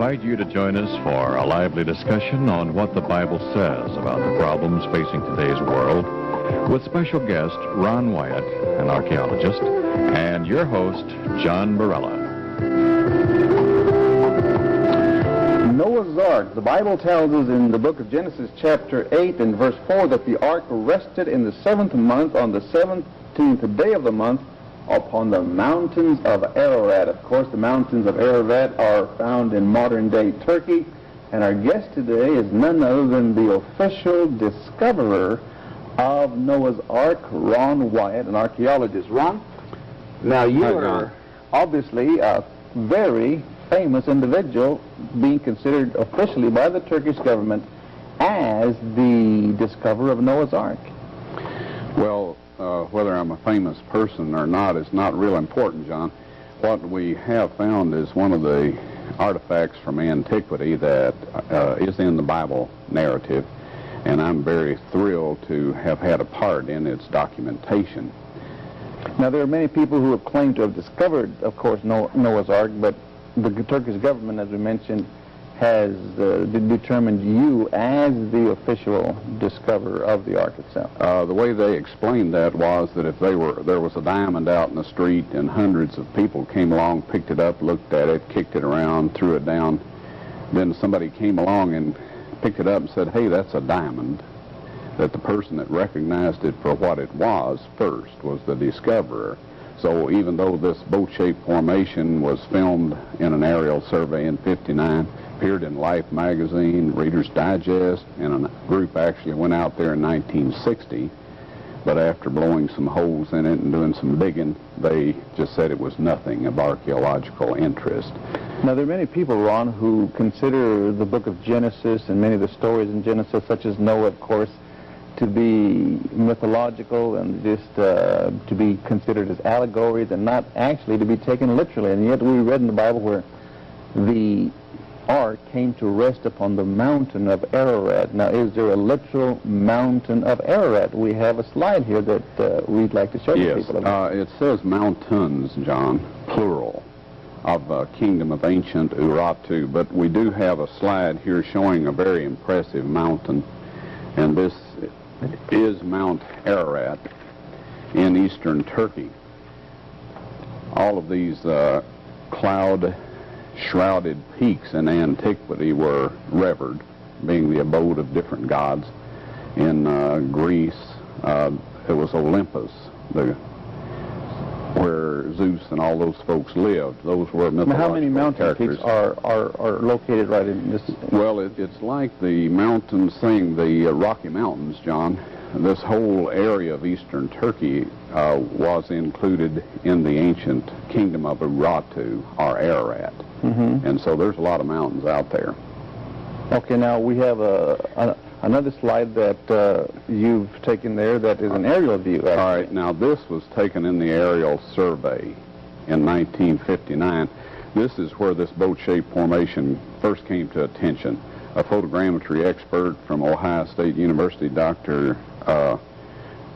invite you to join us for a lively discussion on what the Bible says about the problems facing today's world with special guest Ron Wyatt, an archaeologist, and your host, John Barella. Noah's Ark. The Bible tells us in the book of Genesis chapter 8 and verse 4 that the ark rested in the 7th month on the 17th day of the month upon the mountains of Ararat. Of course, the mountains of Ararat are found in modern-day Turkey, and our guest today is none other than the official discoverer of Noah's Ark, Ron Wyatt, an archaeologist. Ron, now you are obviously a very famous individual, being considered officially by the Turkish government as the discoverer of Noah's Ark. Well, whether I'm a famous person or not is not real important, John. What we have found is one of the artifacts from antiquity that is in the Bible narrative, and I'm very thrilled to have had a part in its documentation. Now, there are many people who have claimed to have discovered, of course, Noah's Ark, but the Turkish government, as we mentioned, has determined you as the official discoverer of the Ark itself. The way they explained that was that if there was a diamond out in the street and hundreds of people came along, picked it up, looked at it, kicked it around, threw it down, then somebody came along and picked it up and said, hey, that's a diamond, that the person that recognized it for what it was first was the discoverer. So even though this boat-shaped formation was filmed in an aerial survey in '59, appeared in Life magazine, Reader's Digest, and a group actually went out there in 1960, but after blowing some holes in it and doing some digging, they just said it was nothing of archaeological interest. Now, there are many people, Ron, who consider the book of Genesis and many of the stories in Genesis, such as Noah, of course, to be mythological and just to be considered as allegories and not actually to be taken literally. And yet we read in the Bible where the ark came to rest upon the mountain of Ararat. Now, is there a literal mountain of Ararat? We have a slide here that we'd like to show you people. It says mountains, John, plural, of kingdom of ancient Urartu, but we do have a slide here showing a very impressive mountain, and this is Mount Ararat in eastern Turkey. All of these cloud-shrouded peaks in antiquity were revered, being the abode of different gods. In Greece, it was Olympus, where Zeus and all those folks lived. Those were mythological How many mountain characters. peaks are located right in this? Well, it's like the mountains thing, the Rocky Mountains, John. This whole area of eastern Turkey was included in the ancient kingdom of Urartu, or Ararat. Mm-hmm. And so there's a lot of mountains out there. Okay, now we have another slide that you've taken there that is an aerial view. Actually. All right, now this was taken in the aerial survey in 1959. This is where this boat-shaped formation first came to attention. A photogrammetry expert from Ohio State University, Dr. Arthur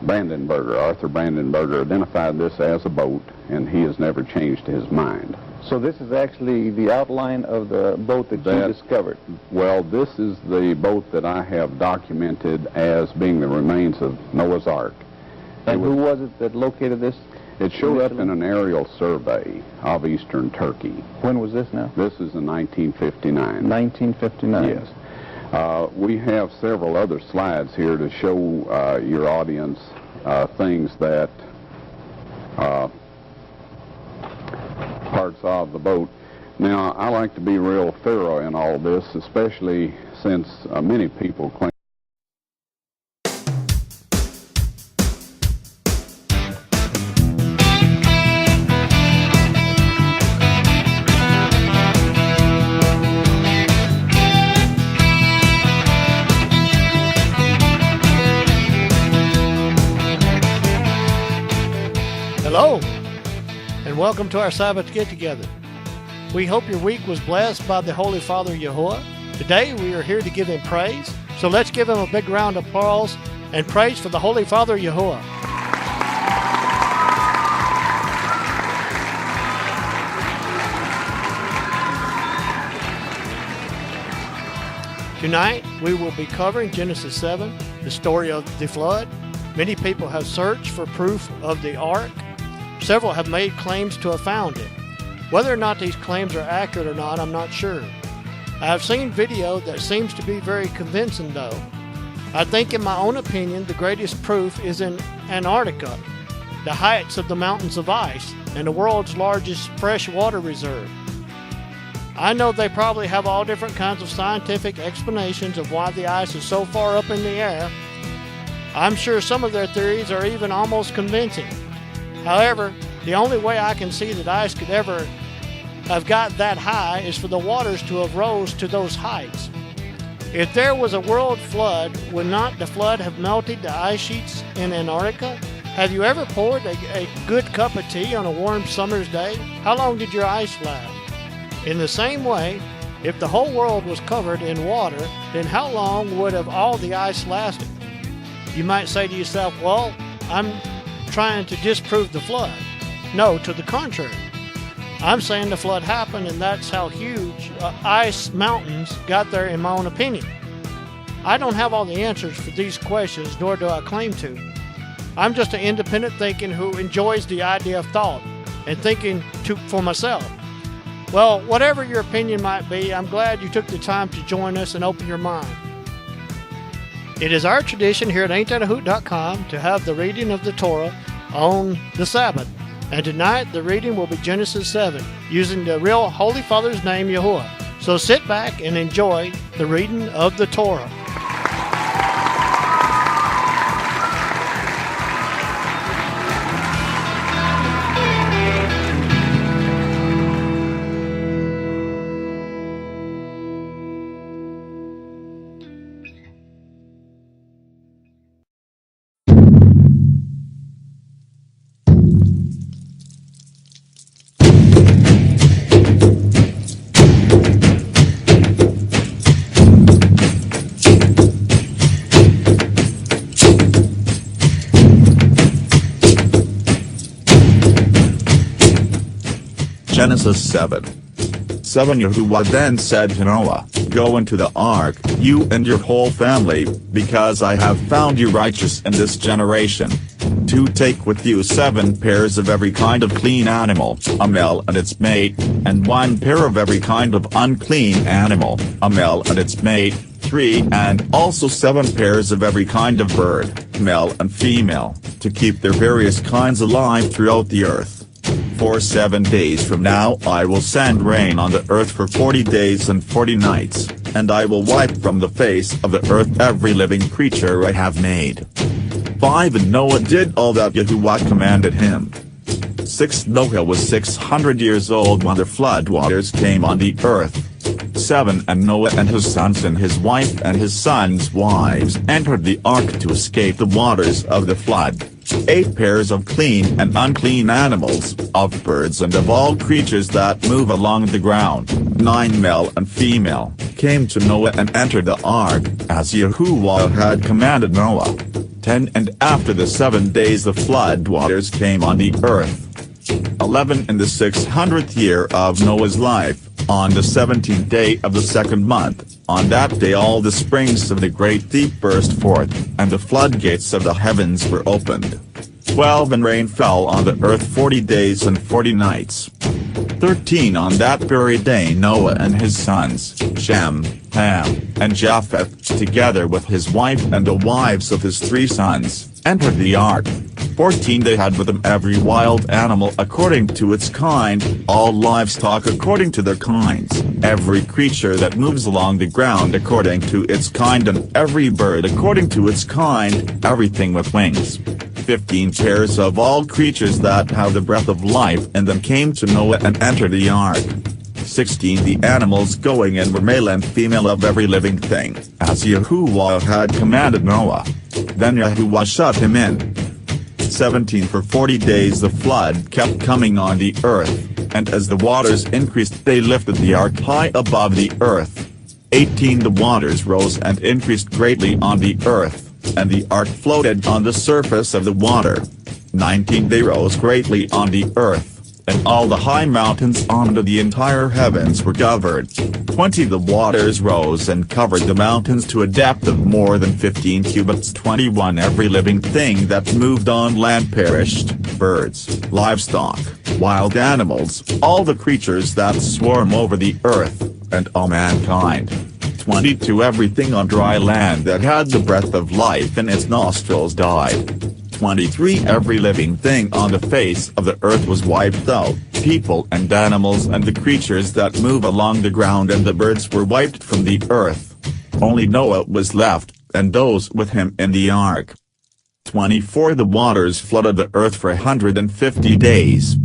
Brandenberger, identified this as a boat, and he has never changed his mind. So this is actually the outline of the boat that you discovered? Well, this is the boat that I have documented as being the remains of Noah's Ark. And who was it that located this? It showed up in an aerial survey of eastern Turkey. When was this now? This is in 1959. 1959. Yes. We have several other slides here to show your audience things that parts of the boat. Now, I like to be real thorough in all this, especially since many people claim Hello, and welcome to our Sabbath Get Together. We hope your week was blessed by the Holy Father Yahuwah. Today we are here to give him praise, so let's give him a big round of applause and praise for the Holy Father Yahuwah. Tonight, we will be covering Genesis 7, the story of the flood. Many people have searched for proof of the ark. Several have made claims to have found it. Whether or not these claims are accurate or not, I'm not sure. I have seen video that seems to be very convincing though. I think in my own opinion, the greatest proof is in Antarctica, the heights of the mountains of ice, and the world's largest freshwater reserve. I know they probably have all different kinds of scientific explanations of why the ice is so far up in the air. I'm sure some of their theories are even almost convincing. However, the only way I can see that ice could ever have got that high is for the waters to have rose to those heights. If there was a world flood, would not the flood have melted the ice sheets in Antarctica? Have you ever poured a good cup of tea on a warm summer's day? How long did your ice last? In the same way, if the whole world was covered in water, then how long would have all the ice lasted? You might say to yourself, well, I'm trying to disprove the flood. No, to the contrary. I'm saying the flood happened, and that's how huge ice mountains got there, in my own opinion. I don't have all the answers for these questions, nor do I claim to. I'm just an independent thinking who enjoys the idea of thought and thinking for myself. Well, whatever your opinion might be, I'm glad you took the time to join us and open your mind. It is our tradition here at Ain'tThatAHoot.com to have the reading of the Torah on the Sabbath. And tonight, the reading will be Genesis 7, using the real Holy Father's name, Yahuwah. So sit back and enjoy the reading of the Torah. Genesis 7. 7 Yahuwah then said to Noah, Go into the ark, you and your whole family, because I have found you righteous in this generation. 2 Take with you 7 pairs of every kind of clean animal, a male and its mate, and 1 pair of every kind of unclean animal, a male and its mate. 3 And also 7 pairs of every kind of bird, male and female, to keep their various kinds alive throughout the earth. For 7 days from now I will send rain on the earth for 40 days and 40 nights, and I will wipe from the face of the earth every living creature I have made. 5 And Noah did all that Yahuwah commanded him. 6 Noah was 600 years old when the flood waters came on the earth. 7 And Noah and his sons and his wife and his sons' wives entered the ark to escape the waters of the flood. 8 pairs of clean and unclean animals, of birds and of all creatures that move along the ground, 9 male and female, came to Noah and entered the ark, as Yahuwah had commanded Noah. 10 And after the 7 days the flood waters came on the earth. 11 In the 600th year of Noah's life, on the 17th day of the 2nd month, on that day all the springs of the great deep burst forth, and the floodgates of the heavens were opened. 12 And rain fell on the earth 40 days and 40 nights. 13 On that very day Noah and his sons, Shem, Ham, and Japheth, together with his wife and the wives of his 3 sons, entered the ark. 14 They had with them every wild animal according to its kind, all livestock according to their kinds, every creature that moves along the ground according to its kind, and every bird according to its kind, everything with wings. 15 Pairs of all creatures that have the breath of life in them came to Noah and entered the ark. 16 The animals going in were male and female of every living thing, as Yahuwah had commanded Noah. Then Yahuwah shut him in. 17 For 40 days the flood kept coming on the earth, and as the waters increased they lifted the ark high above the earth. 18 The waters rose and increased greatly on the earth, and the ark floated on the surface of the water. 19 They rose greatly on the earth, and all the high mountains under the entire heavens were covered. 20 The waters rose and covered the mountains to a depth of more than 15 cubits. 21 Every living thing that moved on land perished, birds, livestock, wild animals, all the creatures that swarm over the earth, and all mankind. 22 Everything on dry land that had the breath of life in its nostrils died. 23 Every living thing on the face of the earth was wiped out, people and animals and the creatures that move along the ground and the birds were wiped from the earth. Only Noah was left, and those with him in the ark. 24 The waters flooded the earth for 150 days.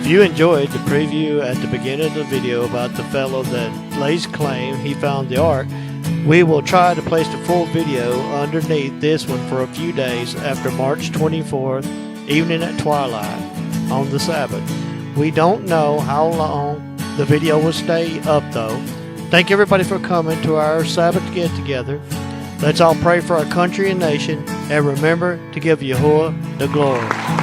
If you enjoyed the preview at the beginning of the video about the fellow that lays claim he found the ark, we will try to place the full video underneath this one for a few days after March 24th, evening at twilight, on the Sabbath. We don't know how long the video will stay up though. Thank everybody for coming to our Sabbath Get Together. Let's all pray for our country and nation, and remember to give Yahuwah the glory.